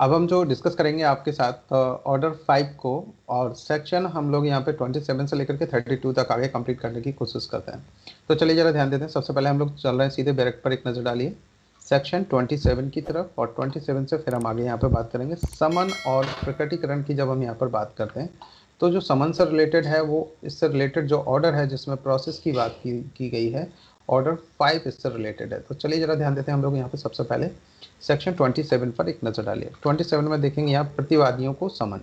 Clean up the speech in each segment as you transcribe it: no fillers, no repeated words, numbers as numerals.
अब हम जो डिस्कस करेंगे आपके साथ ऑर्डर 5 को, और सेक्शन हम लोग यहाँ पे 27 से लेकर के 32 तक आगे कंप्लीट करने की कोशिश करते हैं। तो चलिए जरा ध्यान देते हैं। सबसे पहले हम लोग चल रहे हैं सीधे बैरक पर, एक नज़र डालिए सेक्शन 27 की तरफ, और 27 से फिर हम आगे यहाँ पे बात करेंगे समन और प्रकटीकरण की। जब हम यहाँ पर बात करते हैं तो जो समन से रिलेटेड है वो इससे रिलेटेड जो ऑर्डर है जिसमें प्रोसेस की बात की गई है, ऑर्डर 5 इससे रिलेटेड है। तो चलिए जरा ध्यान देते हैं हम लोग यहाँ पे। सबसे पहले सेक्शन 27 पर एक नज़र डालिए। 27 में देखेंगे यहाँ प्रतिवादियों को समन।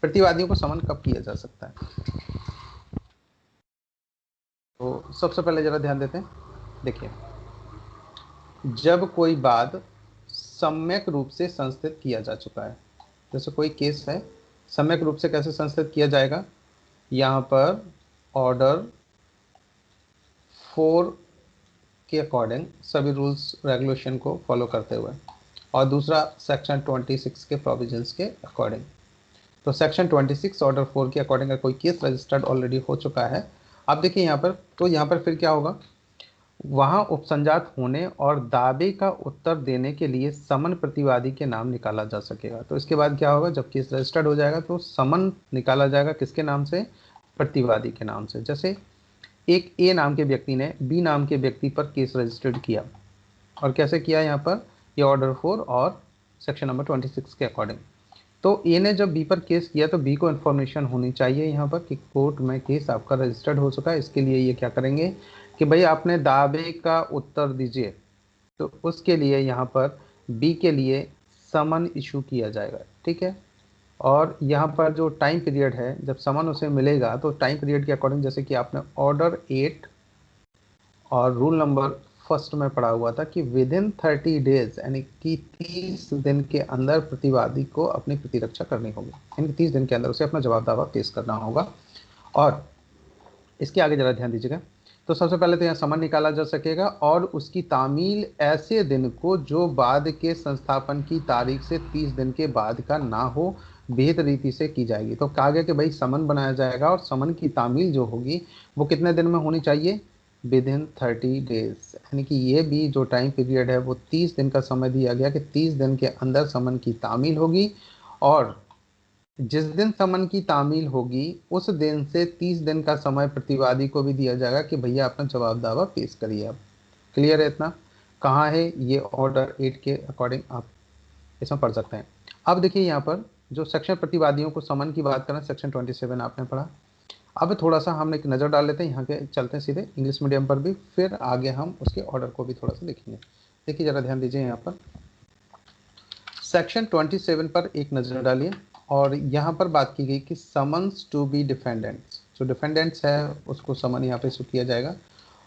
प्रतिवादियों को समन कब किया जा सकता है? तो सबसे पहले जरा ध्यान देते हैं। देखिए, जब कोई वाद सम्यक रूप से संस्थित किया जा चुका है, जैसे कोई केस है, सम्यक रूप से कैसे संस्थित किया जाएगा? यहाँ पर ऑर्डर 4 के अकॉर्डिंग सभी रूल्स रेगुलेशन को फॉलो करते हुए, और दूसरा सेक्शन 26 के प्रोविजंस के अकॉर्डिंग। तो सेक्शन 26 ऑर्डर 4 के अकॉर्डिंग अगर कोई केस रजिस्टर्ड ऑलरेडी हो चुका है, अब देखिए यहाँ पर, तो यहाँ पर फिर क्या होगा? वहाँ उपसंजात होने और दावे का उत्तर देने के लिए समन प्रतिवादी के नाम निकाला जा सकेगा। तो इसके बाद क्या होगा? जब केस रजिस्टर्ड हो जाएगा तो समन निकाला जाएगा किसके नाम से? प्रतिवादी के नाम से। जैसे एक ए नाम के व्यक्ति ने बी नाम के व्यक्ति पर केस रजिस्टर्ड किया, और कैसे किया? यहाँ पर ये ऑर्डर 4 और सेक्शन नंबर 26 के अकॉर्डिंग। तो ए ने जब बी पर केस किया तो बी को इन्फॉर्मेशन होनी चाहिए यहाँ पर कि कोर्ट में केस आपका रजिस्टर्ड हो चुका है। इसके लिए ये क्या करेंगे कि भाई आपने दावे का उत्तर दीजिए। तो उसके लिए यहाँ पर बी के लिए समन इशू किया जाएगा, ठीक है। और यहाँ पर जो टाइम पीरियड है, जब समन उसे मिलेगा तो टाइम पीरियड के अकॉर्डिंग, जैसे कि आपने ऑर्डर 8 और रूल नंबर फर्स्ट में पढ़ा हुआ था कि विद इन 30 डेज, यानी कि 30 दिन के अंदर प्रतिवादी को अपनी प्रतिरक्षा करनी होगी, यानी कि 30 दिन के अंदर उसे अपना जवाब दावा पेश करना होगा। और इसके आगे जरा ध्यान दीजिएगा। तो सबसे पहले तो यहाँ समन निकाला जा सकेगा, और उसकी तामील ऐसे दिन को जो बाद के संस्थापन की तारीख से 30 दिन के बाद का ना हो, बेहद रीति से की जाएगी। तो कहा गया कि भाई समन बनाया जाएगा, और समन की तामील जो होगी वो कितने दिन में होनी चाहिए? विद इन 30 डेज, यानी कि ये भी जो टाइम पीरियड है वो 30 दिन का समय दिया गया कि 30 दिन के अंदर समन की तामील होगी। और जिस दिन समन की तामील होगी उस दिन से 30 दिन का समय प्रतिवादी को भी दिया जाएगा कि भैया अपना जवाब दावा पेश करिए। अब क्लियर है इतना? कहाँ है ये? ऑर्डर 8 के अकॉर्डिंग आप इसमें पढ़ सकते हैं। अब देखिए यहाँ पर जो सेक्शन प्रतिवादियों को समन की बात करें, सेक्शन 27 आपने पढ़ा। अब थोड़ा सा हम एक नज़र डाल लेते हैं यहाँ के, चलते हैं सीधे इंग्लिश मीडियम पर भी, फिर आगे हम उसके ऑर्डर को भी थोड़ा सा देखेंगे। देखिए जरा ध्यान दीजिए यहाँ पर सेक्शन 27 पर एक नज़र डालिए, और यहाँ पर बात की गई कि समन्स टू बी डिफेंडेंट्स, जो डिफेंडेंट्स है उसको समन यहाँ पे इशू किया जाएगा।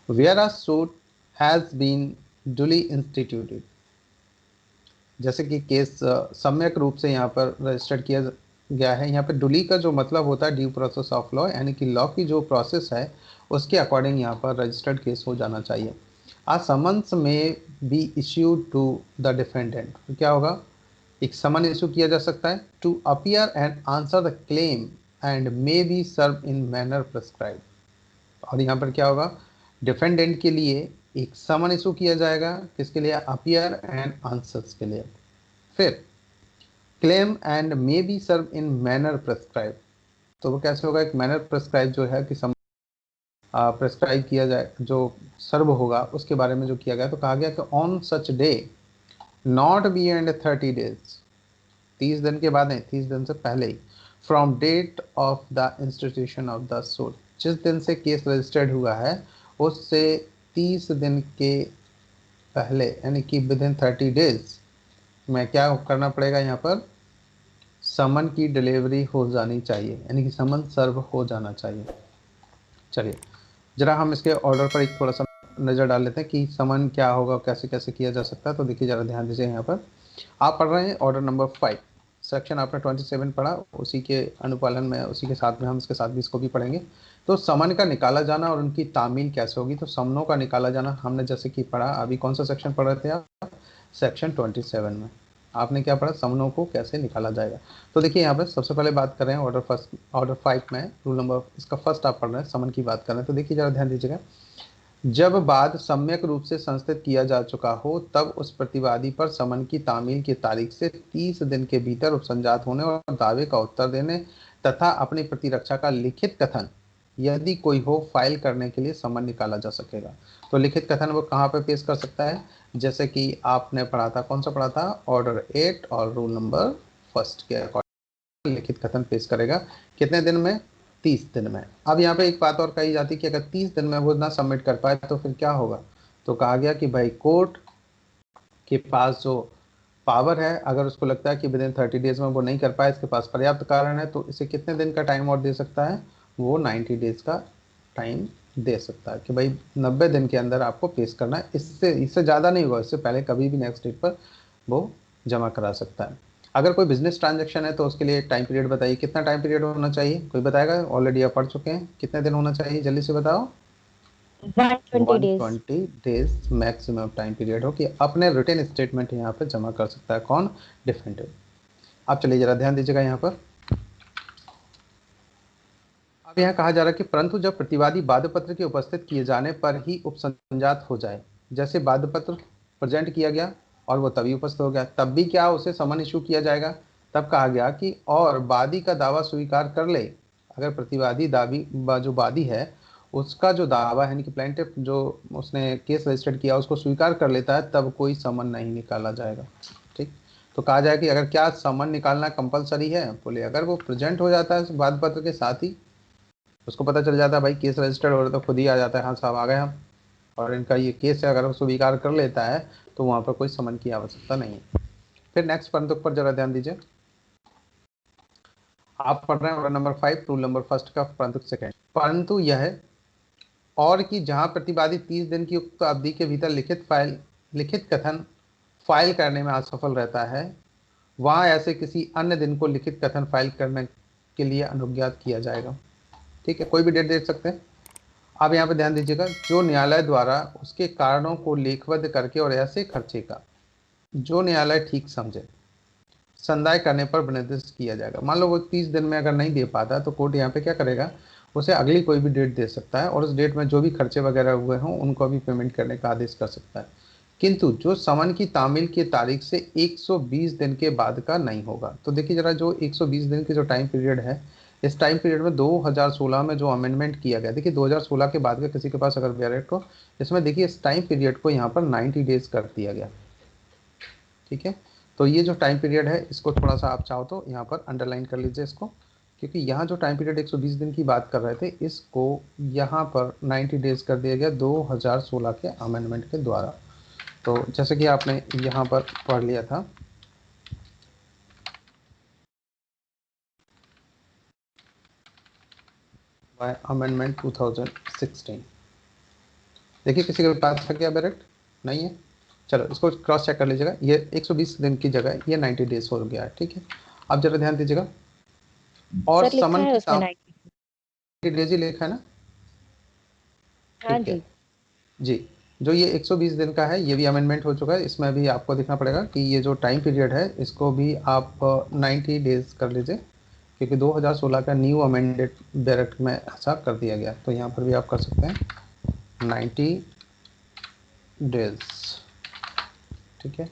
Where a suit has been duly instituted, जैसे कि केस सम्यक रूप से यहाँ पर रजिस्टर्ड किया गया है। यहाँ पे डुली का जो मतलब होता है ड्यू प्रोसेस ऑफ लॉ, यानी कि लॉ की जो प्रोसेस है उसके अकॉर्डिंग यहाँ पर रजिस्टर्ड केस हो जाना चाहिए। A summons may be issued to the defendant, क्या होगा? एक समन इशू किया जा सकता है to appear and answer the claim and may be serve in manner prescribe. और यहाँ पर क्या होगा? डिफेंडेंट के लिए एक समन इशू किया जाएगा, किसके लिए? अपीयर एंड आंसर्स के लिए। फिर claim and may be serve in manner prescribe, तो वो कैसे होगा? एक मैनर प्रिस्क्राइब जो है कि प्रिस्क्राइब किया जाए, जो सर्व होगा उसके बारे में जो किया गया। तो कहा गया कि on such day not be and 30 days, 30 दिन के बाद नहीं, 30 दिन से पहले ही, from date of the institution of the suit, जिस दिन से केस रजिस्टर्ड हुआ है उससे 30 दिन के पहले, यानी कि विद इन 30 डेज में क्या करना पड़ेगा? यहाँ पर समन की डिलीवरी हो जानी चाहिए, यानी कि समन सर्व हो जाना चाहिए। चलिए जरा हम इसके ऑर्डर पर एक थोड़ा सा नज़र डाल लेते हैं कि समन क्या होगा, कैसे कैसे किया जा सकता है। तो देखिए जरा ध्यान दीजिए, यहाँ पर आप पढ़ रहे हैं ऑर्डर नंबर 5, सेक्शन आपने 27 पढ़ा, उसी के अनुपालन में, उसी के साथ में हम इसके साथ भी इसको भी पढ़ेंगे। तो समन का निकाला जाना और उनकी तामील कैसे होगी? तो समनों का निकाला जाना हमने जैसे कि पढ़ा, अभी कौन सा सेक्शन पढ़ रहे थे आप? सेक्शन 27 में आपने क्या पढ़ा? समनों को कैसे निकाला जाएगा। तो देखिए यहाँ पर सबसे पहले बात कर रहे हैं ऑर्डर 5 में रूल नंबर, इसका फर्स्ट आप पढ़ रहे हैं, समन की बात कर रहे हैं। तो देखिए जरा ध्यान दीजिएगा, जब वाद सम्यक रूप से संस्थित किया जा चुका हो तब उस प्रतिवादी पर समन की तामील की तारीख से 30 दिन के भीतर उपसंजात होने और दावे का उत्तर देने तथा अपनी प्रतिरक्षा का लिखित कथन यदि कोई हो फाइल करने के लिए समन निकाला जा सकेगा। तो लिखित कथन वो कहाँ पर पेश कर सकता है? जैसे कि आपने पढ़ा था, कौन सा पढ़ा था? ऑर्डर 8 और रूल नंबर फर्स्ट के अकॉर्डिंग लिखित कथन पेश करेगा। कितने दिन में? 30 दिन में। अब यहाँ पे एक बात और कही जाती है कि अगर 30 दिन में वो ना सबमिट कर पाए तो फिर क्या होगा? तो कहा गया कि भाई कोर्ट के पास जो पावर है, अगर उसको लगता है कि विद इन 30 डेज में वो नहीं कर पाए, इसके पास पर्याप्त कारण है, तो इसे कितने दिन का टाइम और दे सकता है? वो 90 डेज का टाइम दे सकता है कि भाई 90 दिन के अंदर आपको पेश करना है। इससे इससे ज़्यादा नहीं होगा, इससे पहले कभी भी नेक्स्ट डेट पर वो जमा करा सकता है। अगर कोई बिजनेस ट्रांजेक्शन है तो उसके लिए टाइम पीरियड बताइए, कितना टाइम पीरियड होना चाहिए? कोई बताएगा? ऑलरेडी आप पढ़ चुके हैं, कितने दिन होना चाहिए? जल्दी से बताओ। 120 days. 120 days maximum time period हो कि अपने रिटन स्टेटमेंट यहाँ पे जमा कर सकता है। कौन? डिफेंडेंट। अब चलिए जरा ध्यान दीजिएगा यहाँ पर। अब यहाँ कहा जा रहा है कि परंतु जब प्रतिवादी वादपत्र के उपस्थित किए जाने पर ही उपसंजात हो जाए, जैसे वादपत्र प्रेजेंट किया गया और वो तभी उपस्थित हो गया, तब भी क्या उसे समन इशू किया जाएगा? तब कहा गया कि और वादी का दावा स्वीकार कर ले। अगर प्रतिवादी जो वादी है उसका जो दावा है, यानी कि प्लेंटिफ जो उसने केस रजिस्टर्ड किया उसको स्वीकार कर लेता है, तब कोई समन नहीं निकाला जाएगा। ठीक, तो कहा जाए कि अगर क्या समन निकालना कंपलसरी है? बोले अगर वो प्रेजेंट हो जाता है वादपत्र के साथ ही, उसको पता चल जाता है भाई केस रजिस्टर्ड हो रहा, तो खुद ही आ जाता है, हाँ साहब आ गए हम और इनका ये केस है, अगर वो स्वीकार कर लेता है तो वहाँ पर कोई समन की आवश्यकता नहीं है। फिर नेक्स्ट परंतु पर जरा ध्यान दीजिए। आप पढ़ रहे हैं order number 5 rule number first का परंतु सेकंड। परंतु यह और कि जहां प्रतिवादी 30 दिन की उक्त अवधि के भीतर लिखित कथन फाइल करने में असफल रहता है, वहां ऐसे किसी अन्य दिन को लिखित कथन फाइल करने के लिए अनुज्ञात किया जाएगा। ठीक है, कोई भी डेट दे सकते हैं। अब यहाँ पे ध्यान दीजिएगा, जो न्यायालय द्वारा उसके कारणों को लेखबद्ध करके और ऐसे खर्चे का जो न्यायालय ठीक समझे संदाय करने पर विनिर्दिष्ट किया जाएगा। मान लो वो 30 दिन में अगर नहीं दे पाता तो कोर्ट यहाँ पे क्या करेगा? उसे अगली कोई भी डेट दे सकता है और उस डेट में जो भी खर्चे वगैरह हुए हों उनको भी पेमेंट करने का आदेश कर सकता है। किंतु जो समन की तामील की तारीख से 120 दिन के बाद का नहीं होगा। तो देखिए जरा, जो 120 दिन की जो टाइम पीरियड है, इस टाइम पीरियड में 2016 में जो अमेंडमेंट किया गया, देखिए 2016 के बाद का किसी के पास अगर बैरेट हो, इसमें देखिए इस टाइम पीरियड को यहाँ पर 90 डेज कर दिया गया। ठीक है, तो ये जो टाइम पीरियड है इसको थोड़ा सा आप चाहो तो यहाँ पर अंडरलाइन कर लीजिए इसको, क्योंकि यहाँ जो टाइम पीरियड 120 दिन की बात कर रहे थे इसको यहाँ पर 90 डेज कर दिया गया 2016 के अमेंडमेंट के द्वारा। तो जैसे कि आपने यहाँ पर पढ़ लिया था, बाय अमेंडमेंट 2016। देखिए किसी के पास है क्या बैरेट? नहीं है, चलो इसको क्रॉस चेक कर लीजिएगा। ये 120 दिन की जगह ये 90 डेज हो गया है। ठीक है, अब जरा ध्यान दीजिएगा। और सर लिखा समन है की उसमें 90 डेज ही लिखा है ना? हाँ ठीक है जी। जी। जो ये 120 दिन का है ये भी अमेंडमेंट हो चुका है, इसमें भी आपको देखना पड़ेगा कि ये जो टाइम पीरियड है इसको भी आप 90 डेज कर लीजिए, क्योंकि 2016 का न्यू अमेंडेड बैरेट में ऐसा कर दिया गया। तो यहाँ पर भी आप कर सकते हैं 90 डेज। ठीक है,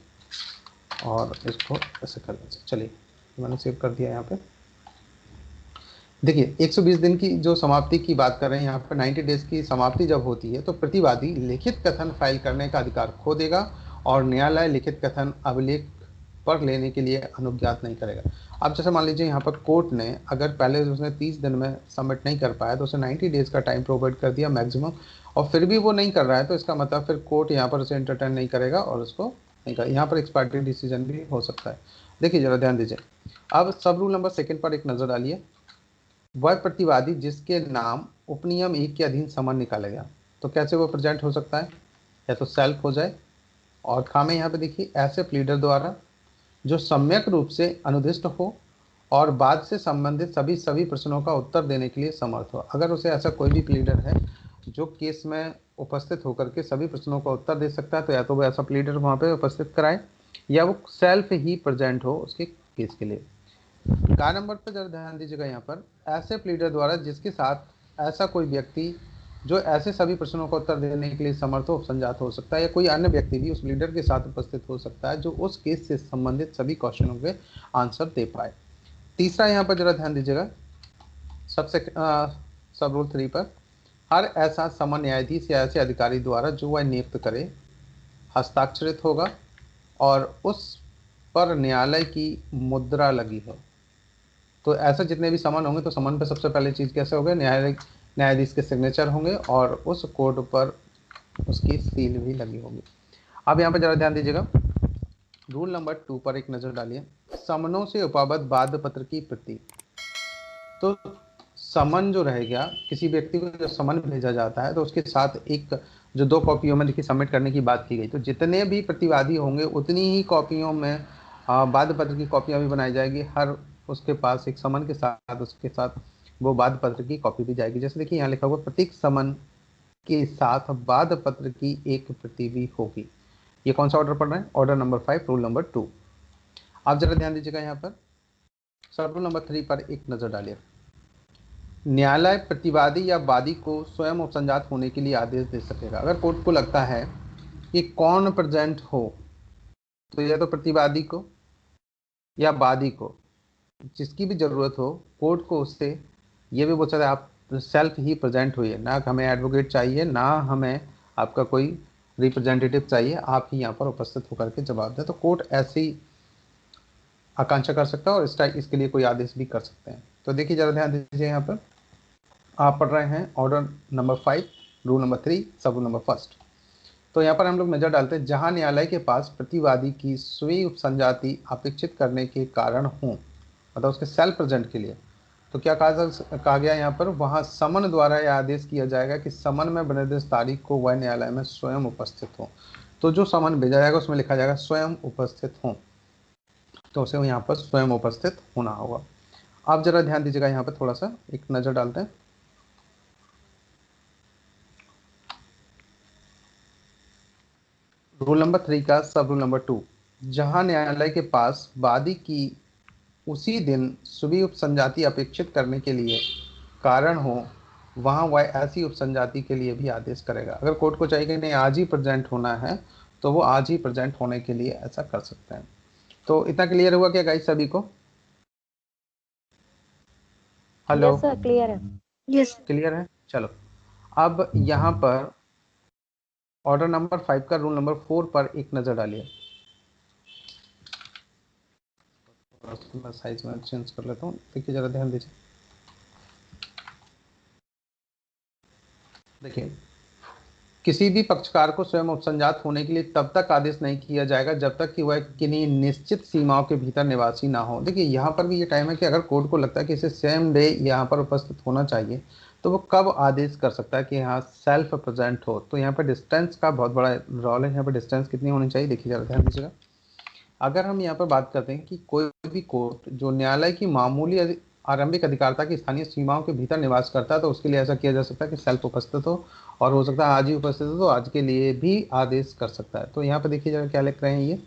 और इसको ऐसे कर लीजिए। चलिए मैंने सेव कर दिया यहाँ पे। देखिए 120 दिन की जो समाप्ति की बात कर रहे हैं यहाँ पर, 90 डेज की समाप्ति जब होती है तो प्रतिवादी लिखित कथन फाइल करने का अधिकार खो देगा और न्यायालय लिखित कथन अभिलेख पर लेने के लिए अनुज्ञात नहीं करेगा। अब जैसे मान लीजिए यहाँ पर कोर्ट ने अगर पहले उसने 30 दिन में सबमिट नहीं कर पाया तो उसे 90 डेज का टाइम प्रोवाइड कर दिया मैक्सिमम, और फिर भी वो नहीं कर रहा है तो इसका मतलब फिर कोर्ट यहाँ पर उसे एंटरटेन नहीं करेगा और उसको नहीं कर, यहाँ पर एक्सपायरी डिसीजन भी हो सकता है। देखिए जरा ध्यान दीजिए। अब सब रूल नंबर 2 पर एक नज़र डालिए। वह प्रतिवादी जिसके नाम उपनियम 1 के अधीन समन निकाला गया, तो कैसे वो प्रेजेंट हो सकता है? या तो सेल्फ हो जाए, और खामे यहाँ पे देखिए ऐसे प्लीडर द्वारा जो सम्यक रूप से अनुदिष्ट हो और बाद से संबंधित सभी सभी प्रश्नों का उत्तर देने के लिए समर्थ हो। अगर उसे ऐसा कोई भी प्लीडर है जो केस में उपस्थित होकर के सभी प्रश्नों का उत्तर दे सकता है, तो या तो वो ऐसा प्लीडर वहाँ पे उपस्थित कराए या वो सेल्फ ही प्रेजेंट हो उसके केस के लिए। कार नंबर पर जरा ध्यान दीजिएगा, यहाँ पर ऐसे प्लीडर द्वारा जिसके साथ ऐसा कोई व्यक्ति जो ऐसे सभी प्रश्नों का उत्तर देने के लिए समर्थ हो, उपसंजात हो सकता है, या कोई अन्य व्यक्ति भी उस लीडर के साथ उपस्थित हो सकता है जो उस केस से संबंधित सभी क्वेश्चनों के आंसर दे पाए। तीसरा यहाँ पर जरा ध्यान दीजिएगा, सबसे सब रूल 3 पर, हर ऐसा समन न्यायाधीश या ऐसे अधिकारी द्वारा जो वह नियुक्त करे हस्ताक्षरित होगा और उस पर न्यायालय की मुद्रा लगी हो। तो ऐसे जितने भी समन होंगे तो समन पे सबसे पहले चीज कैसे होगा, न्यायाधीश के सिग्नेचर होंगे और उस कोड पर उसकी सील भी लगी होगी। अब यहाँ पर जरा ध्यान दीजिएगा, रूल नंबर 2 पर एक नजर डालिए, समनों से उपाबद्ध बाध्य पत्र की प्रति। तो समन जो रहेगा, किसी व्यक्ति को जब समन भेजा जाता है तो उसके साथ एक जो 2 कॉपियों में देखिए सबमिट करने की बात की गई, तो जितने भी प्रतिवादी होंगे उतनी ही कॉपियों में बाध्य पत्र की कॉपियां भी बनाई जाएगी। हर उसके पास एक समन के साथ उसके साथ वो बाध्य पत्र की कॉपी भी जाएगी। जैसे देखिए यहाँ लिखा हुआ, प्रत्येक समन के साथ बाध्य पत्र की एक प्रति भी होगी। ये कौन सा ऑर्डर पढ़ रहे हैं, ऑर्डर नंबर 5 रूल नंबर 2। आप जरा ध्यान दीजिएगा, यहाँ पर सब रूल नंबर 3 पर एक नजर डालिए, न्यायालय प्रतिवादी या वादी को स्वयं उपसंजात होने के लिए आदेश दे सकेगा। अगर कोर्ट को लगता है कि कौन प्रेजेंट हो, तो या तो प्रतिवादी को या वादी को, जिसकी भी जरूरत हो, कोर्ट को उससे ये भी बोल सकता है आप सेल्फ ही प्रेजेंट हुई है, ना हमें एडवोकेट चाहिए ना हमें आपका कोई रिप्रेजेंटेटिव चाहिए, आप ही यहाँ पर उपस्थित होकर के जवाब दें। तो कोर्ट ऐसी आकांक्षा कर सकता है और इसके लिए कोई आदेश भी कर सकते हैं। तो देखिए जरा ध्यान दीजिए, यहाँ पर आप पढ़ रहे हैं ऑर्डर नंबर 5 रूल नंबर 3 सब रूल नंबर 1। तो यहाँ पर हम लोग नजर डालते हैं, जहां न्यायालय के पास प्रतिवादी की स्वी उपसंजाति अपेक्षित करने के कारण हो, मतलब उसके सेल्फ प्रेजेंट के लिए, तो क्या कहा गया यहाँ पर, वहां समन द्वारा यह आदेश किया जाएगा कि समन में निर्दिष्ट तारीख को वह न्यायालय में स्वयं उपस्थित हो। तो जो समन भेजा जाएगा उसमें लिखा जाएगा स्वयं उपस्थित हो, तो उसे यहाँ पर स्वयं उपस्थित होना होगा। आप जरा ध्यान दीजिएगा, यहाँ पर थोड़ा सा एक नजर डालते हैं, रूल नंबर 3 का सब रूल नंबर 2, जहां न्यायालय के पास वादी की उसी दिन सुबह उपसंजाति अपेक्षित करने के लिए कारण हो, वहां वह ऐसी उपसंजाति के लिए भी आदेश करेगा। अगर कोर्ट को चाहिए कि नहीं आज ही प्रेजेंट होना है, तो वो आज ही प्रेजेंट होने के लिए ऐसा कर सकते हैं। तो इतना क्लियर हुआ क्या गाइस सभी को? हेलो, यस सर, क्लियर है। यस। क्लियर है? चलो, अब यहाँ पर ऑर्डर नंबर 5 का रूल नंबर 4 पर एक नजर डालिए। मैं साइज में चेंज कर लेता हूँ, देखिए जरा ध्यान दीजिए। देखिए, किसी भी पक्षकार को स्वयं उपसंजात होने के लिए तब तक आदेश नहीं किया जाएगा जब तक कि वह किन्हीं निश्चित सीमाओं के भीतर निवासी ना हो। देखिए यहाँ पर भी ये टाइम है कि अगर कोर्ट को लगता है कि इसे सेम डे यहाँ पर उपस्थित होना चाहिए, तो वो कब आदेश कर सकता है कि यहाँ सेल्फ प्रेजेंट हो। तो यहाँ पर डिस्टेंस का बहुत बड़ा रोल है। यहाँ पर डिस्टेंस कितनी होनी चाहिए, देखिए जरा ध्यान दीजिएगा। अगर हम यहाँ पर बात करते हैं कि कोई भी कोर्ट जो न्यायालय की मामूली आरंभिक अधिकारता की स्थानीय सीमाओं के भीतर निवास करता है, तो उसके लिए ऐसा किया जा सकता है कि सेल्फ उपस्थित हो, और हो सकता है आज ही उपस्थित हो तो आज के लिए भी आदेश कर सकता है। तो यहाँ पर देखिए जरा क्या लिख रहे हैं, ये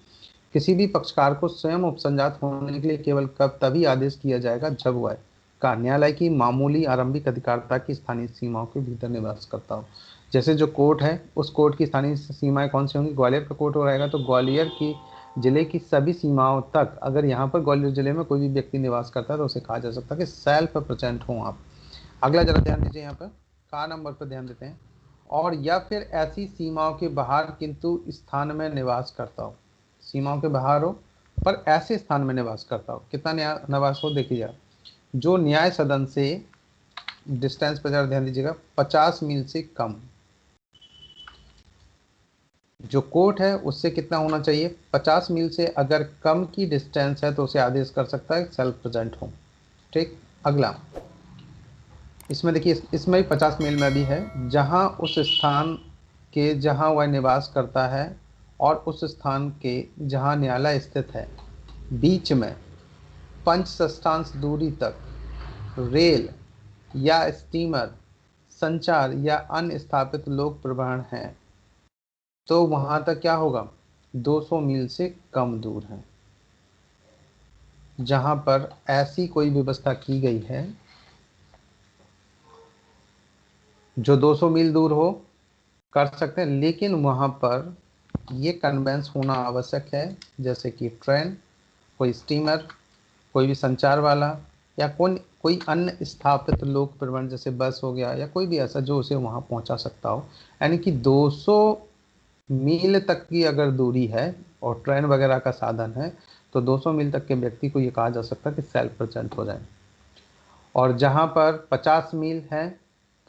किसी भी पक्षकार को स्वयं उपसंजात होने के लिए केवल कब तभी आदेश किया जाएगा जब वह का न्यायालय की मामूली आरंभिक अधिकारता की स्थानीय सीमाओं के भीतर निवास करता हो। जैसे जो कोर्ट है उस कोर्ट की स्थानीय सीमाएं कौन सी होंगी, ग्वालियर का कोर्ट हो रहेगा तो ग्वालियर की जिले की सभी सीमाओं तक, अगर यहाँ पर ग्वालियर जिले में कोई भी व्यक्ति निवास करता है तो उसे कहा जा सकता है कि सेल्फ प्रेजेंट हो आप। अगला जरा ध्यान दीजिए, यहाँ पर का नंबर पर ध्यान देते हैं, और या फिर ऐसी सीमाओं के बाहर किंतु स्थान में निवास करता हो, सीमाओं के बाहर हो पर ऐसे स्थान में निवास करता हो। कितना निवास हो, देखिए जो न्याय सदन से डिस्टेंस पर जरा ध्यान दीजिएगा 50 मील से कम, जो कोर्ट है उससे कितना होना चाहिए 50 मील से अगर कम की डिस्टेंस है तो उसे आदेश कर सकता है सेल्फ प्रेजेंट हो। ठीक, अगला इसमें देखिए, इसमें भी 50 मील में भी है, जहां उस स्थान के जहां वह निवास करता है और उस स्थान के जहां न्यायालय स्थित है बीच में 5 सस्तांश दूरी तक रेल या स्टीमर संचार या अन्य स्थापित लोक परिवहन है, तो वहां तक क्या होगा 200 मील से कम दूर है। जहां पर ऐसी कोई व्यवस्था की गई है जो 200 मील दूर हो कर सकते हैं, लेकिन वहां पर ये कन्वेंस होना आवश्यक है, जैसे कि ट्रेन, कोई स्टीमर, कोई भी संचार वाला, या कोई अन्य स्थापित लोक परिवहन जैसे बस हो गया, या कोई भी ऐसा जो उसे वहां पहुंचा सकता हो। यानी कि 200 मील तक की अगर दूरी है और ट्रेन वगैरह का साधन है, तो 200 मील तक के व्यक्ति को ये कहा जा सकता है कि सेल्फ प्रेजेंट हो जाए। और जहाँ पर 50 मील है,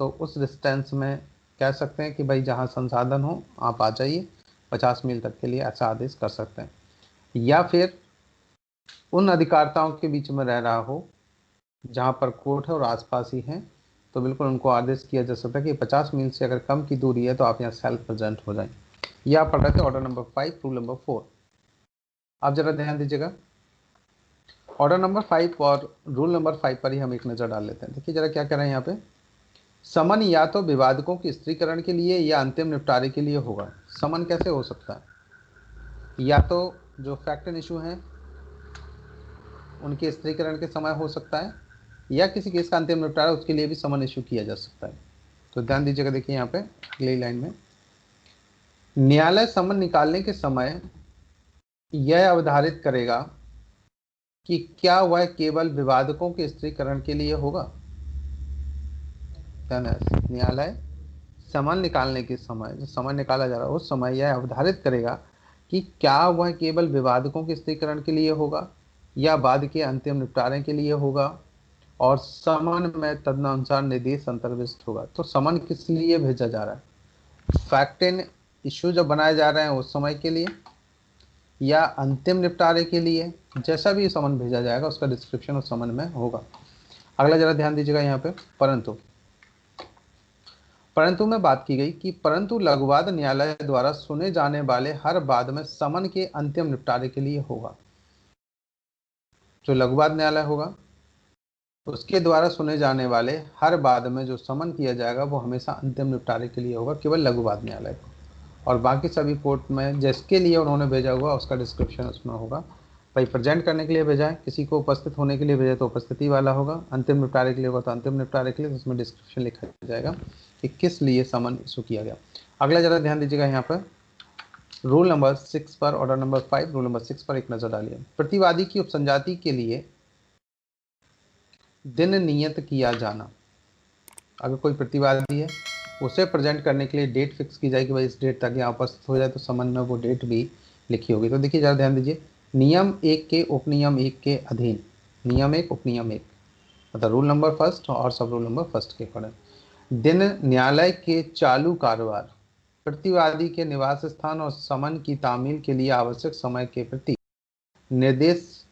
तो उस डिस्टेंस में कह सकते हैं कि भाई जहाँ संसाधन हो आप आ जाइए, 50 मील तक के लिए ऐसा आदेश कर सकते हैं। या फिर उन अधिकारताओं के बीच में रह रहा हो जहाँ पर कोर्ट है और आसपास ही हैं, तो बिल्कुल उनको आदेश किया जा सकता है कि 50 मील से अगर कम की दूरी है तो आप यहाँ सेल्फ प्रेजेंट हो जाएं। ये आप पढ़ रहे थे ऑर्डर नंबर 5 रूल नंबर 4। आप जरा ध्यान दीजिएगा, ऑर्डर नंबर 5 और रूल नंबर 5 पर ही हम एक नज़र डाल लेते हैं। देखिए जरा क्या कह रहे हैं यहाँ पे। समन या तो विवादकों के स्त्रीकरण के लिए या अंतिम निपटारे के लिए होगा। समन कैसे हो सकता है? या तो जो फैक्ट एंड इशू हैं उनके स्त्रीकरण के समय हो सकता है, या किसी केस का अंतिम निपटारा उसके लिए भी समन इशू किया जा सकता है। तो ध्यान दीजिएगा, देखिए यहाँ पे अगली लाइन में, न्यायालय समन निकालने के समय यह अवधारित करेगा कि क्या वह केवल विवादकों के स्त्रीकरण के लिए होगा। न्यायालय समन निकालने के समय, जो समन निकाला जा रहा है उस समय यह अवधारित करेगा कि क्या वह केवल विवादकों के स्त्रीकरण के लिए होगा या बाद के अंतिम निपटारे के लिए होगा, और समन में तदनुसार निर्देश अंतर्विष्ट होगा। तो समन किस लिए भेजा जा रहा है? फैक्ट एंड इश्यू जब बनाए जा रहे हैं उस समय के लिए, या अंतिम निपटारे के लिए, जैसा भी समन भेजा जाएगा उसका डिस्क्रिप्शन उस समन में होगा। अगला जरा ध्यान दीजिएगा यहाँ पे, परंतु में बात की गई कि परंतु लघुवाद न्यायालय द्वारा सुने जाने वाले हर वाद में समन के अंतिम निपटारे के लिए होगा। जो लघुवाद न्यायालय होगा उसके द्वारा सुने जाने वाले हर वाद में जो समन किया जाएगा वो हमेशा अंतिम निपटारे के लिए होगा, केवल लघुवाद न्यायालय को। और बाकी सभी कोर्ट में जिसके लिए उन्होंने भेजा हुआ उसका डिस्क्रिप्शन उसमें होगा। भाई प्रेजेंट करने के लिए भेजा है, किसी को उपस्थित होने के लिए भेजा तो उपस्थिति वाला होगा, अंतिम निपटारे के लिए होगा तो अंतिम निपटारे के लिए, तो उसमें डिस्क्रिप्शन लिखा जाएगा कि किस लिए समन इशू किया गया। अगला जरा ध्यान दीजिएगा यहाँ पर, रूल नंबर 6 पर, ऑर्डर नंबर 5 रूल नंबर 6 पर एक नजर डालिए। प्रतिवादी की उपसंजाति के लिए दिन नियत किया जाना। अगर कोई प्रतिवादी है उसे प्रेजेंट करने के लिए डेट फिक्स की जाए कि भाई इस डेट तक यहाँ उपस्थित हो जाए, तो समन में वो डेट भी लिखी होगी। तो देखिए जरा ध्यान दीजिए, नियम 1 के उपनियम 1 के अधीन, नियम 1 उपनियम 1 मतलब रूल नंबर 1 और सब रूल नंबर 1 के अकॉर्डिंग दिन न्यायालय के चालू कारोबार, प्रतिवादी के निवास स्थान और समन की तामील के लिए आवश्यक समय के प्रति निर्देश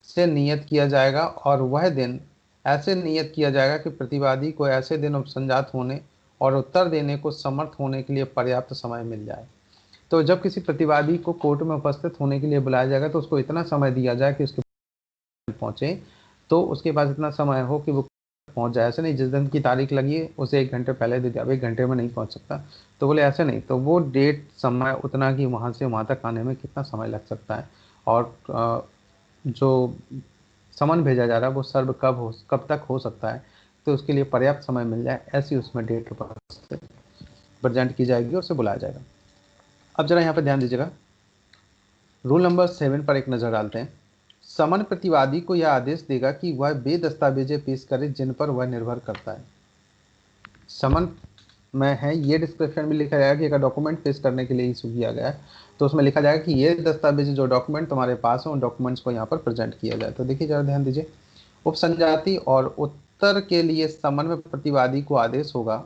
से नियत किया जाएगा, और वह दिन ऐसे नियत किया जाएगा कि प्रतिवादी को ऐसे दिन उपसंजात होने और उत्तर देने को समर्थ होने के लिए पर्याप्त समय मिल जाए। तो जब किसी प्रतिवादी को कोर्ट में उपस्थित होने के लिए बुलाया जाएगा तो उसको इतना समय दिया जाए कि उसके पहुंचे तो उसके पास इतना समय हो कि वो पहुंच जाए। ऐसे नहीं जिस दिन की तारीख लगी है उसे 1 घंटे पहले दे दिया, अब 1 घंटे में नहीं पहुंच सकता, तो बोले ऐसे नहीं, तो वो डेट समय उतना कि वहाँ से वहाँ तक आने में कितना समय लग सकता है, और जो समन भेजा जा रहा है वो सर्व कब तक हो सकता है, तो उसके लिए पर्याप्त समय मिल जाए ऐसी उसमें डेट प्रेजेंट की जाएगी और उसे बुलाया जाएगा। अब जरा यहाँ पर ध्यान दीजिएगा, रूल नंबर 7 पर एक नज़र डालते हैं। समन प्रतिवादी को यह आदेश देगा कि वह वे दस्तावेजें पेश करे जिन पर वह निर्भर करता है। समन में है ये डिस्क्रिप्शन भी लिखा जाएगा कि अगर डॉक्यूमेंट पेश करने के लिए इशू किया गया है तो उसमें लिखा जाएगा कि ये दस्तावेज जो डॉक्यूमेंट तुम्हारे पास है उन डॉक्यूमेंट्स को यहाँ पर प्रेजेंट किया जाए। तो देखिए जरा ध्यान दीजिए, उपसंजाति और उत्तर के लिए समन में प्रतिवादी को आदेश होगा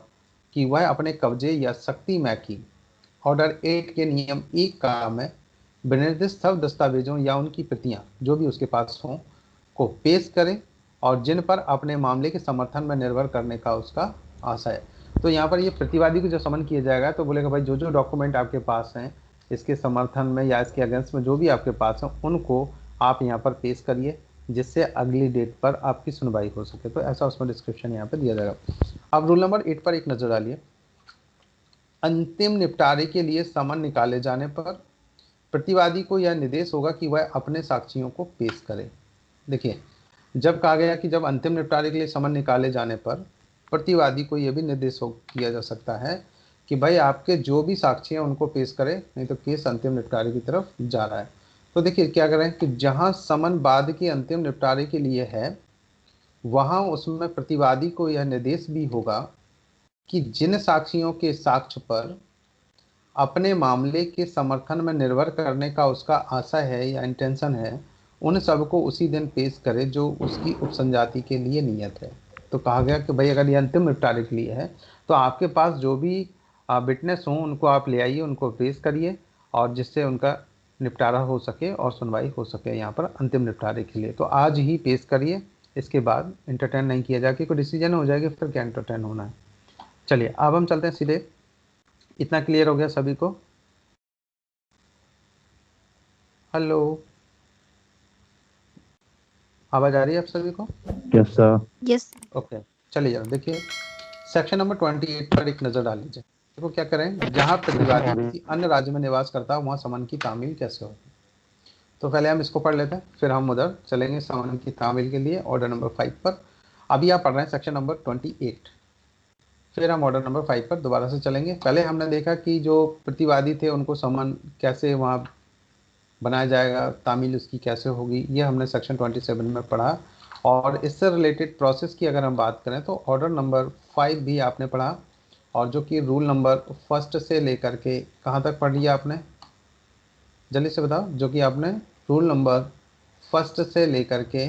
कि वह अपने कब्जे या शक्ति में की ऑर्डर 8 के नियम 1 का में विनिर्दिष्ट सब दस्तावेजों या उनकी प्रतियां जो भी उसके पास हों को पेश करें और जिन पर अपने मामले के समर्थन में निर्भर करने का उसका आशय है। तो यहाँ पर ये प्रतिवादी को जो समन किया जाएगा तो बोलेगा भाई जो जो डॉक्यूमेंट आपके पास हैं इसके समर्थन में या इसके अगेंस्ट में जो भी आपके पास हैं उनको आप यहाँ पर पेश करिए जिससे अगली डेट पर आपकी सुनवाई हो सके। तो ऐसा उसमें डिस्क्रिप्शन यहाँ पर दिया जाएगा। अब रूल नंबर 8 पर एक नज़र डालिए। अंतिम निपटारे के लिए समन निकाले जाने पर प्रतिवादी को यह निर्देश होगा कि वह अपने साक्षियों को पेश करे। देखिए जब कहा गया कि जब अंतिम निपटारे के लिए समन निकाले जाने पर प्रतिवादी को यह भी निर्देश किया जा सकता है कि भाई आपके जो भी साक्षी हैं उनको पेश करें, नहीं तो केस अंतिम निपटारे की तरफ जा रहा है। तो देखिए क्या करें कि जहां समन बाद के अंतिम निपटारे के लिए है, वहां उसमें प्रतिवादी को यह निर्देश भी होगा कि जिन साक्षियों के साक्ष्य पर अपने मामले के समर्थन में निर्भर करने का उसका आशा है या इंटेंशन है, उन सबको उसी दिन पेश करे जो उसकी उपसंजाति के लिए नियत है। तो कहा गया कि भाई अगर ये अंतिम निपटारे के लिए है तो आपके पास जो भी विटनेस हों उनको आप ले आइए, उनको पेश करिए, और जिससे उनका निपटारा हो सके और सुनवाई हो सके यहाँ पर अंतिम निपटारे के लिए। तो आज ही पेश करिए, इसके बाद इंटरटेन नहीं किया जाए, क्योंकि डिसीजन हो जाएगी फिर क्या इंटरटेन होना है। चलिए अब हम चलते हैं सीधे। इतना क्लियर हो गया सभी को? हेलो, आवाज आ रही है आप सभी को? Yes sir. यस। ओके, चलिए जरा देखिए सेक्शन नंबर 28 पर एक नजर डाल लीजिए। देखो क्या करें, जहां प्रतिवादी किसी अन्य राज्य में निवास करता है वहां समन की तामील कैसे होगी। तो पहले हम इसको पढ़ लेते हैं, फिर हम उधर चलेंगे समन की तामील के लिए ऑर्डर नंबर 5 पर। अभी आप पढ़ रहे हैं सेक्शन नंबर 28, फिर हम ऑर्डर नंबर 5 पर दोबारा से चलेंगे। पहले हमने देखा कि जो प्रतिवादी थे उनको समन कैसे वहाँ बनाया जाएगा, तामील उसकी कैसे होगी, ये हमने सेक्शन 27 में पढ़ा। और इससे रिलेटेड प्रोसेस की अगर हम बात करें तो ऑर्डर नंबर 5 भी आपने पढ़ा, और जो कि रूल नंबर 1 से लेकर के कहाँ तक पढ़ लिया आपने, जल्दी से बताओ। जो कि आपने रूल नंबर 1 से लेकर के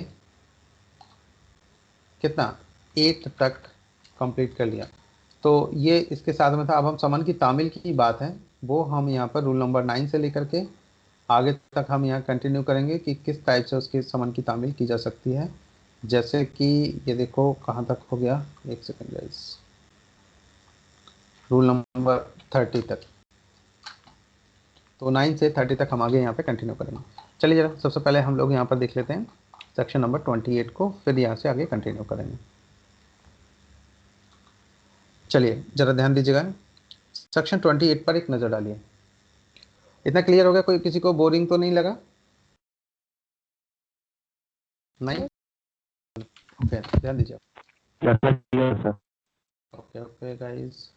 कितना 8 तक कंप्लीट कर लिया। तो ये इसके साथ में था। अब हम समन की तामील की बात है वो हम यहाँ पर रूल नंबर 9 से लेकर के आगे तक हम यहाँ कंटिन्यू करेंगे कि किस टाइप से उसकी समन की तामील की जा सकती है। जैसे कि ये देखो कहाँ तक हो गया, एक सेकंड गाइस, रूल नंबर 30 तक। तो 9 से 30 तक हम आगे यहाँ पे कंटिन्यू करेंगे। चलिए जरा सबसे पहले हम लोग यहाँ पर देख लेते हैं सेक्शन नंबर 28 को, फिर यहाँ से आगे कंटिन्यू करेंगे। चलिए जरा ध्यान दीजिएगा, सेक्शन 28 पर एक नज़र डालिए। इतना क्लियर हो गया? कोई किसी को बोरिंग तो नहीं लगा? नहीं? ओके, ध्यान दीजिए। ओके ओके गाइस,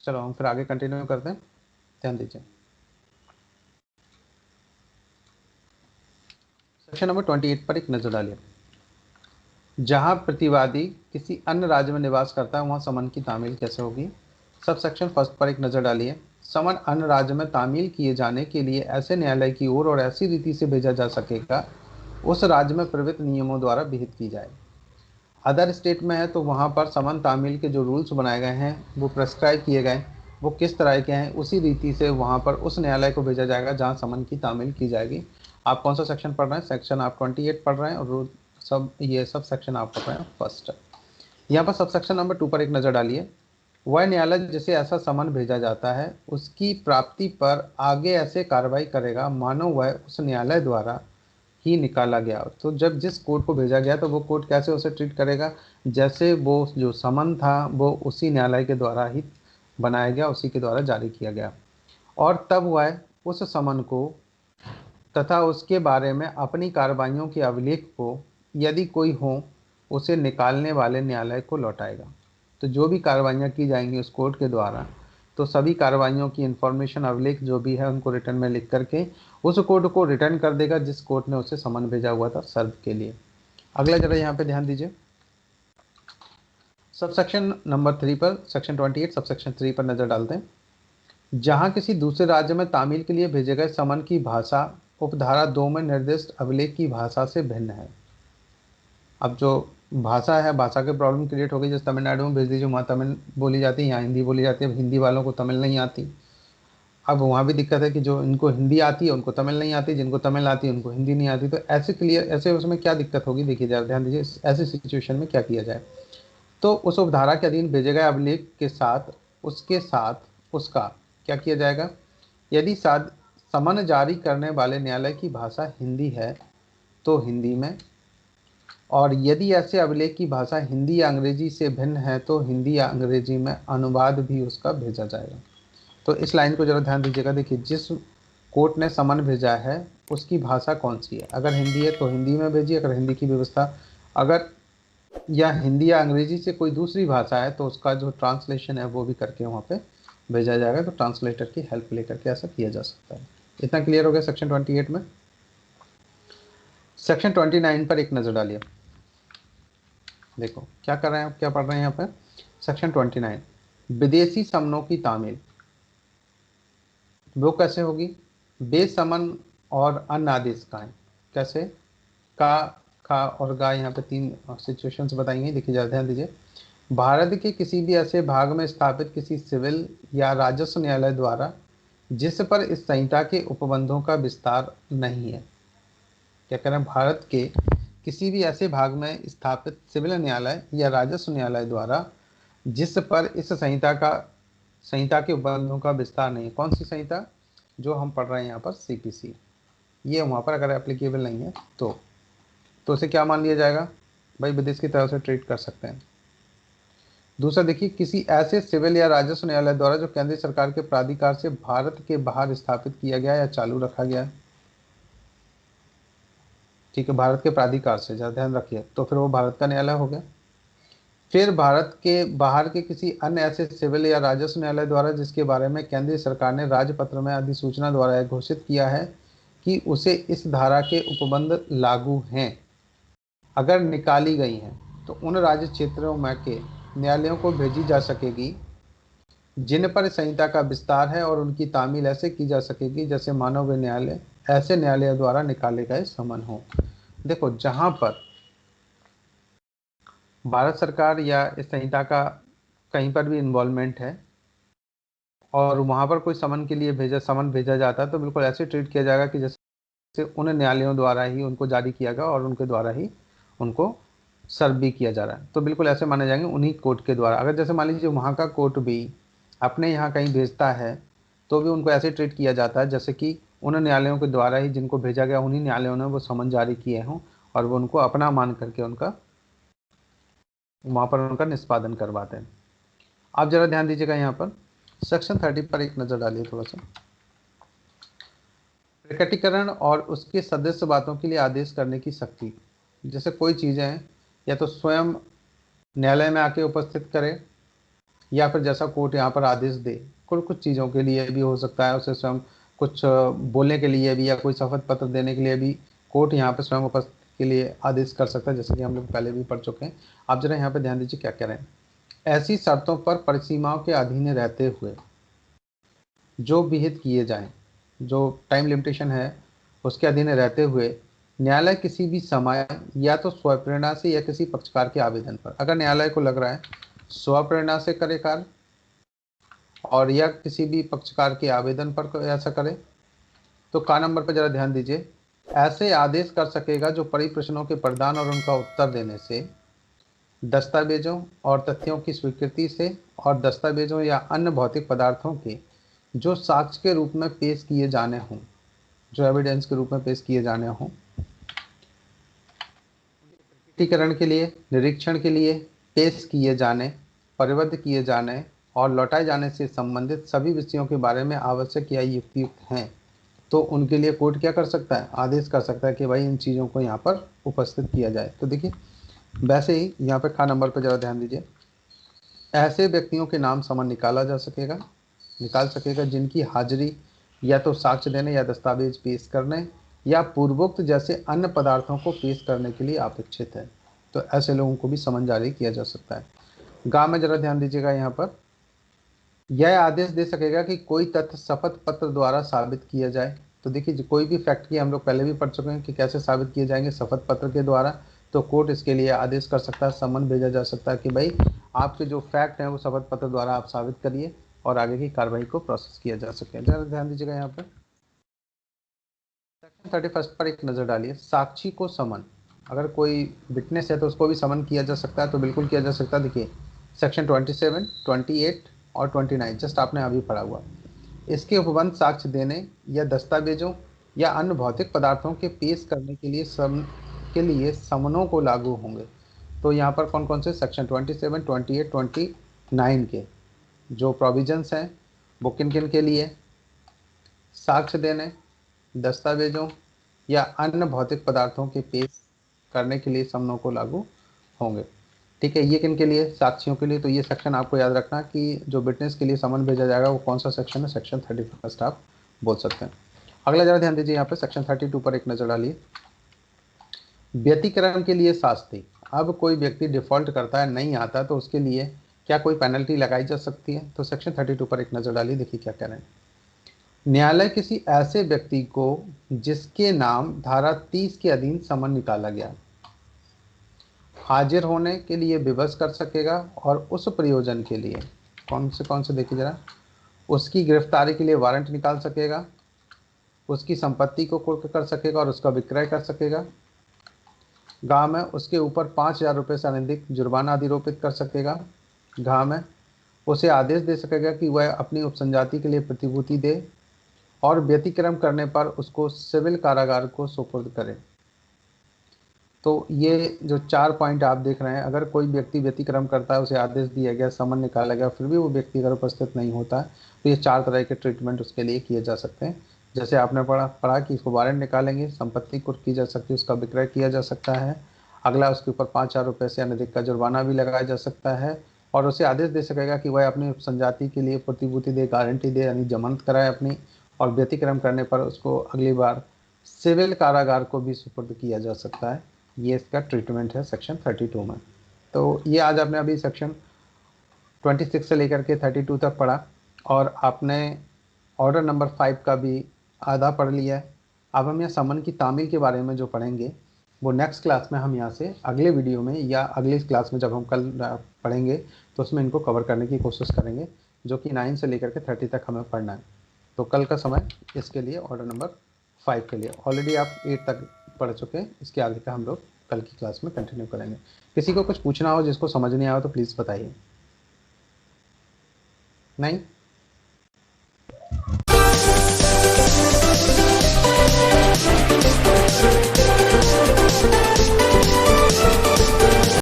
चलो हम फिर आगे कंटिन्यू करते हैं, ध्यान दीजिए। सेक्शन नंबर 28 पर एक नजर डालिए। जहां प्रतिवादी किसी अन्य राज्य में निवास करता है वहां समन की तामील कैसे होगी। सब सेक्शन 1 पर एक नजर डालिए। समन अन्य राज्य में तामील किए जाने के लिए ऐसे न्यायालय की ओर और ऐसी रीति से भेजा जा सकेगा उस राज्य में प्रवृत्त नियमों द्वारा विहित की जाए। अदर स्टेट में है तो वहाँ पर समन तामील के जो रूल्स बनाए गए हैं वो प्रेस्क्राइब किए गए, वो किस तरह के हैं उसी रीति से वहाँ पर उस न्यायालय को भेजा जाएगा जहाँ समन की तामील की जाएगी। आप कौन सा सेक्शन पढ़ रहे हैं? सेक्शन आप 28 पढ़ रहे हैं, और ये सब सेक्शन आप पढ़ रहे हैं फर्स्ट। यहाँ पर सब सेक्शन नंबर 2 पर एक नज़र डालिए। वह न्यायालय जिसे ऐसा समन भेजा जाता है उसकी प्राप्ति पर आगे ऐसे कार्रवाई करेगा मानो वह उस न्यायालय द्वारा ही निकाला गया। तो जब जिस कोर्ट को भेजा गया तो वो कोर्ट कैसे उसे ट्रीट करेगा, जैसे वो जो समन था वो उसी न्यायालय के द्वारा ही बनाया गया, उसी के द्वारा जारी किया गया। और तब वह उस समन को तथा उसके बारे में अपनी कार्रवाइयों के अभिलेख को यदि कोई हो उसे निकालने वाले न्यायालय को लौटाएगा। तो जो भी कार्रवाइयाँ की जाएंगी उस कोर्ट के द्वारा, तो सभी कार्रवाइयों की इंफॉर्मेशन अभिलेख जो भी है उनको रिटर्न में लिख करके उस कोर्ट को रिटर्न कर देगा जिस कोर्ट ने उसे समन भेजा हुआ था सर्व के लिए। अगला जरा यहाँ पे ध्यान दीजिए, सब सेक्शन नंबर 3 पर, सेक्शन 28 सब सेक्शन 3 पर नजर डालते हैं। जहां किसी दूसरे राज्य में तामील के लिए भेजे गए समन की भाषा उपधारा 2 में निर्दिष्ट अभिलेख की भाषा से भिन्न है। अब जो भाषा है, भाषा के प्रॉब्लम क्रिएट हो गई। जैसे तमिलनाडु में भेज दीजिए, वहाँ तमिल बोली जाती है, यहाँ हिंदी बोली जाती है। अब हिंदी वालों को तमिल नहीं आती, अब वहाँ भी दिक्कत है कि जो इनको हिंदी आती है उनको तमिल नहीं आती, जिनको तमिल आती है उनको हिंदी नहीं आती। तो ऐसे क्लियर, ऐसे उसमें क्या दिक्कत होगी, देखिए जरा ध्यान दीजिए। ऐसी सिचुएशन में क्या किया जाए, तो उस उपधारा के अधीन भेजे गए अभिलेख के साथ उसके साथ उसका क्या किया जाएगा। यदि समन जारी करने वाले न्यायालय की भाषा हिंदी है तो हिंदी में, और यदि ऐसे अभिलेख की भाषा हिंदी या अंग्रेजी से भिन्न है तो हिंदी या अंग्रेजी में अनुवाद भी उसका भेजा जाएगा। तो इस लाइन को जरा ध्यान दीजिएगा। देखिए, जिस कोर्ट ने समन भेजा है उसकी भाषा कौन सी है, अगर हिंदी है तो हिंदी में भेजिए, अगर हिंदी की व्यवस्था, अगर या हिंदी या अंग्रेजी से कोई दूसरी भाषा है तो उसका जो ट्रांसलेशन है वो भी करके वहाँ पे भेजा जाएगा। तो ट्रांसलेटर की हेल्प लेकर के ऐसा किया जा सकता है। इतना क्लियर हो गया सेक्शन 28 में। सेक्शन 29 पर एक नज़र डालिए। देखो क्या कर रहे हैं, क्या पढ़ रहे हैं यहाँ पे। सेक्शन 29, विदेशी समनों की तामील वो कैसे होगी। बेसमन और अन्य आदेश का है कैसे। का, खा और गा, यहाँ पे तीन सिचुएशंस बताई हैं, देखिए जरा ध्यान दीजिए। भारत के किसी भी ऐसे भाग में स्थापित किसी सिविल या राजस्व न्यायालय द्वारा जिस पर इस संहिता के उपबंधों का विस्तार नहीं है। क्या कह रहे हैं, भारत के किसी भी ऐसे भाग में स्थापित सिविल न्यायालय या राजस्व न्यायालय द्वारा जिस पर इस संहिता के उपबंधों का विस्तार नहीं है। कौन सी संहिता, जो हम पढ़ रहे हैं यहाँ पर सीपीसी, ये वहाँ पर अगर एप्लीकेबल नहीं है तो उसे क्या मान लिया जाएगा, भाई विदेश की तरफ से ट्रीट कर सकते हैं। दूसरा देखिए, किसी ऐसे सिविल या राजस्व न्यायालय द्वारा जो केंद्रीय सरकार के प्राधिकार से भारत के बाहर स्थापित किया गया या चालू रखा गया है। ठीक है, भारत के प्राधिकार से, जरा ध्यान रखिए, तो फिर वो भारत का न्यायालय हो गया। फिर भारत के बाहर के किसी अन्य ऐसे सिविल या राजस्व न्यायालय द्वारा जिसके बारे में केंद्रीय सरकार ने राजपत्र में अधिसूचना द्वारा यह घोषित किया है कि उसे इस धारा के उपबंध लागू हैं, अगर निकाली गई हैं तो उन राज्य क्षेत्रों में के न्यायालयों को भेजी जा सकेगी जिन पर संहिता का विस्तार है और उनकी तामील ऐसे की जा सकेगी जैसे मानव न्यायालय ऐसे न्यायालयों द्वारा निकाले गए समन हो। देखो जहां पर भारत सरकार या इस संहिता का कहीं पर भी इन्वॉल्वमेंट है और वहां पर कोई समन भेजा जाता है तो बिल्कुल ऐसे ट्रीट किया जाएगा कि जैसे उन न्यायालयों द्वारा ही उनको जारी किया गया और उनके द्वारा ही उनको सर्व भी किया जा रहा है। तो बिल्कुल ऐसे माने जाएंगे उन्हीं कोर्ट के द्वारा। अगर जैसे मान लीजिए वहाँ का कोर्ट भी अपने यहाँ कहीं भेजता है तो भी उनको ऐसे ट्रीट किया जाता है जैसे कि उन न्यायालयों के द्वारा ही जिनको भेजा गया उन्हीं न्यायालयों ने वो समन जारी किए हों और वो उनको अपना मान करके उनका वहाँ पर उनका निष्पादन करवाते हैं। आप जरा ध्यान दीजिएगा यहाँ पर सेक्शन 30 पर एक नज़र डालिए थोड़ा सा। प्रकटीकरण और उसके सदस्य बातों के लिए आदेश करने की शक्ति। जैसे कोई चीज़ें हैं या तो स्वयं न्यायालय में आके उपस्थित करे या फिर जैसा कोर्ट यहाँ पर आदेश दे, कुछ चीज़ों के लिए भी हो सकता है, उसे स्वयं कुछ बोलने के लिए भी या कोई शपथ पत्र देने के लिए भी कोर्ट यहाँ पे स्वयं उपस्थित के लिए आदेश कर सकता है, जैसे कि हम लोग पहले भी पढ़ चुके हैं। आप जरा यहाँ पे ध्यान दीजिए क्या कह रहे हैं। ऐसी शर्तों पर परिसीमाओं के अधीन रहते हुए जो विहित किए जाएं, जो टाइम लिमिटेशन है उसके अधीन रहते हुए न्यायालय किसी भी समय या तो स्वप्रेरणा से या किसी पक्षकार के आवेदन पर, अगर न्यायालय को लग रहा है स्वप्रेरणा से करे कार्य और या किसी भी पक्षकार के आवेदन पर ऐसा करे, तो का नंबर पर जरा ध्यान दीजिए, ऐसे आदेश कर सकेगा जो परिप्रश्नों के प्रदान और उनका उत्तर देने से, दस्तावेजों और तथ्यों की स्वीकृति से और दस्तावेजों या अन्य भौतिक पदार्थों के जो साक्ष्य के रूप में पेश किए जाने हों, जो एविडेंस के रूप में पेश किए जाने हों, प्रकटीकरण के लिए, निरीक्षण के लिए पेश किए जाने, परिबद्ध किए जाने और लौटाए जाने से संबंधित सभी विषयों के बारे में आवश्यक या युक्तियुक्त हैं तो उनके लिए कोर्ट क्या कर सकता है, आदेश कर सकता है कि भाई इन चीज़ों को यहाँ पर उपस्थित किया जाए। तो देखिए वैसे ही यहाँ पे खा नंबर पर ज़रा ध्यान दीजिए, ऐसे व्यक्तियों के नाम समन निकाल सकेगा जिनकी हाजिरी या तो साक्ष्य देने या दस्तावेज पेश करने या पूर्वोक्त जैसे अन्य पदार्थों को पेश करने के लिए अपेक्षित है। तो ऐसे लोगों को भी समन जारी किया जा सकता है। गाँव में जरा ध्यान दीजिएगा, यहाँ पर यह आदेश दे सकेगा कि कोई तथ्य शपथ पत्र द्वारा साबित किया जाए। तो देखिए कोई भी फैक्ट की हम लोग पहले भी पढ़ चुके हैं कि कैसे साबित किए जाएंगे, शपथ पत्र के द्वारा। तो कोर्ट इसके लिए आदेश कर सकता है, समन भेजा जा सकता है कि भाई आपके जो फैक्ट हैं वो शपथ पत्र द्वारा आप साबित करिए और आगे की कार्रवाई को प्रोसेस किया जा सके। जरा ध्यान दीजिएगा यहाँ पर सेक्शन 31 पर एक नज़र डालिए। साक्षी को समन, अगर कोई विटनेस है तो उसको भी समन किया जा सकता है, तो बिल्कुल किया जा सकता है। देखिए सेक्शन 27, 28 और 29 जस्ट आपने अभी पढ़ा हुआ, इसके उपबंध साक्ष्य देने या दस्तावेजों या अन्य भौतिक पदार्थों के पेश करने के लिए समनों को लागू होंगे। तो यहाँ पर कौन कौन से सेक्शन 27, 28, 29 के जो प्रोविजंस हैं वो किन किन के लिए, साक्ष्य देने, दस्तावेजों या अन्य भौतिक पदार्थों के पेश करने के लिए समनों को लागू होंगे। ठीक है, ये किन के लिए, साक्षियों के लिए। तो ये सेक्शन आपको याद रखना कि जो विटनेस के लिए समन भेजा जाएगा वो कौन सा सेक्शन है, सेक्शन 31 आप बोल सकते हैं। अगला जरा ध्यान दीजिए, यहाँ पे सेक्शन 32 पर एक नजर डालिए। व्यतिक्रम के लिए शास्ति। अब कोई व्यक्ति डिफॉल्ट करता है, नहीं आता, तो उसके लिए क्या कोई पेनल्टी लगाई जा सकती है। तो सेक्शन 32 पर एक नजर डालिए, देखिए क्या कह रहे हैं। न्यायालय किसी ऐसे व्यक्ति को जिसके नाम धारा 30 के अधीन समन निकाला गया हाजिर होने के लिए विवश कर सकेगा, और उस प्रयोजन के लिए कौन से देखिए जरा, उसकी गिरफ्तारी के लिए वारंट निकाल सकेगा, उसकी संपत्ति को कुर्क कर सकेगा और उसका विक्रय कर सकेगा, गांव में उसके ऊपर 5,000 रुपये से अनधिक जुर्माना अधिरोपित कर सकेगा, गांव में उसे आदेश दे सकेगा कि वह अपनी उपसंजाति के लिए प्रतिभूति दे, और व्यतिक्रम करने पर उसको सिविल कारागार को सुपुर्द करे। तो ये जो 4 पॉइंट आप देख रहे हैं, अगर कोई व्यक्ति व्यतिक्रम करता है, उसे आदेश दिया गया, समन निकाला गया, फिर भी वो व्यक्ति अगर उपस्थित नहीं होता है, तो ये 4 तरह के ट्रीटमेंट उसके लिए किए जा सकते हैं। जैसे आपने पढ़ा कि इसको वारंट निकालेंगे, संपत्ति कुर्क की जा सकती है, उसका विक्रय किया जा सकता है, अगला उसके ऊपर 5,000 रुपये से अनधिक का जुर्माना भी लगाया जा सकता है, और उसे आदेश दे सकेगा कि वह अपनी उपसंजाति के लिए प्रतिभूति दे, गारंटी दे, यानी जमानत कराए अपनी, और व्यतिक्रम करने पर उसको अगली बार सिविल कारागार को भी सुपुर्द किया जा सकता है। ये इसका ट्रीटमेंट है सेक्शन 32 में। तो ये आज आपने अभी सेक्शन 26 से लेकर के 32 तक पढ़ा, और आपने ऑर्डर नंबर 5 का भी आधा पढ़ लिया है। अब हम यहाँ समन की तामील के बारे में जो पढ़ेंगे वो नेक्स्ट क्लास में हम यहाँ से अगले वीडियो में या अगली क्लास में जब हम कल पढ़ेंगे तो उसमें इनको कवर करने की कोशिश करेंगे, जो कि 9 से लेकर के 30 तक हमें पढ़ना है। तो कल का समय इसके लिए ऑर्डर नंबर 5 के लिए, ऑलरेडी आप 8 तक पढ़ चुके हैं, इसके आगे का हम लोग कल की क्लास में कंटिन्यू करेंगे। किसी को कुछ पूछना हो, जिसको समझ नहीं आया तो प्लीज़ बताइए। नहीं